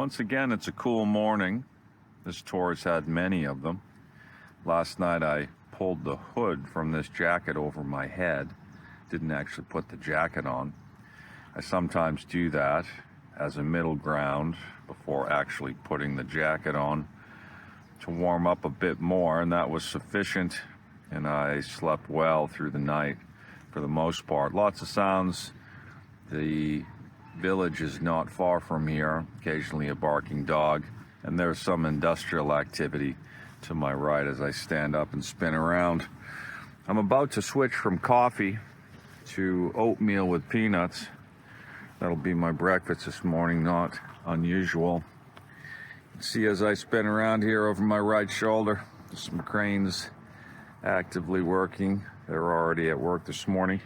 Once again, it's a cool morning. This tour's had many of them. Last night I pulled the hood from this jacket over my head. Didn't actually put the jacket on. I sometimes do that as a middle ground before actually putting the jacket on to warm up a bit more, and that was sufficient, and I slept well through the night for the most part. Lots of sounds. The village is not far from here, occasionally a barking dog, and there's some industrial activity to my right as I stand up and spin around. I'm about to switch from coffee to oatmeal with peanuts. That'll be my breakfast this morning, not unusual. See, as I spin around here over my right shoulder, some cranes actively working. They're already at work this morning.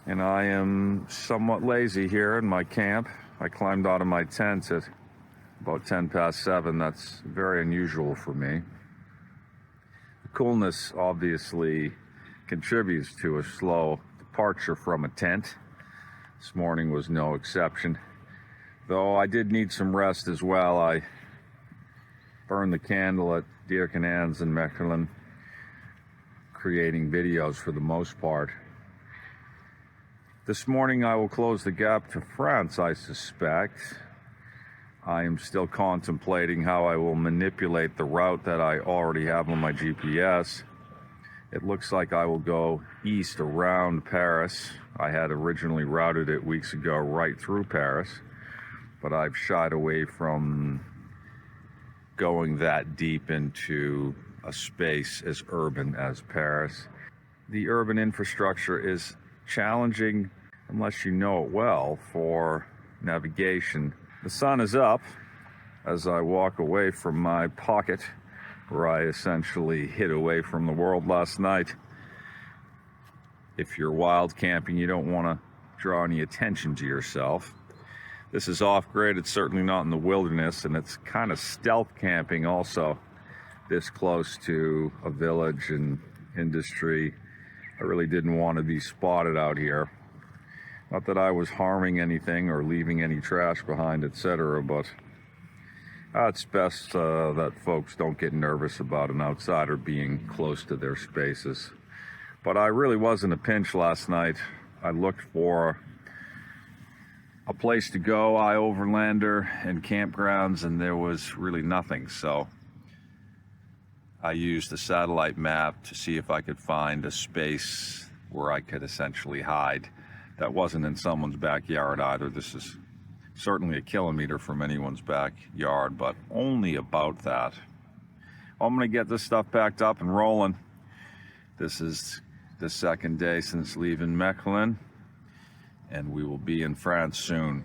And I am somewhat lazy here in my camp. I climbed out of my tent at about 7:10. That's very unusual for me. The coolness obviously contributes to a slow departure from a tent. This morning was no exception. Though I did need some rest as well. I burned the candle at Dierkenans in Mechelen, creating videos for the most part. This morning I will close the gap to France, I suspect. I am still contemplating how I will manipulate the route that I already have on my GPS. It looks like I will go east around Paris. I had originally routed it weeks ago right through Paris, but I've shied away from going that deep into a space as urban as Paris. The urban infrastructure is challenging unless you know it well for navigation. The sun is up as I walk away from my pocket where I essentially hid away from the world last night. If you're wild camping, you don't want to draw any attention to yourself. This is off-grid. It's certainly not in the wilderness, and it's kind of stealth camping also, this close to a village and industry. I really didn't want to be spotted out here. Not that I was harming anything or leaving any trash behind, etc., but it's best that folks don't get nervous about an outsider being close to their spaces. But I really was in a pinch last night. I looked for a place to go, iOverlander and campgrounds, and there was really nothing. So I used a satellite map to see if I could find a space where I could essentially hide. That wasn't in someone's backyard either. This is certainly a kilometer from anyone's backyard, but only about that. I'm gonna get this stuff packed up and rolling. This is the second day since leaving Mechelen, and we will be in France soon.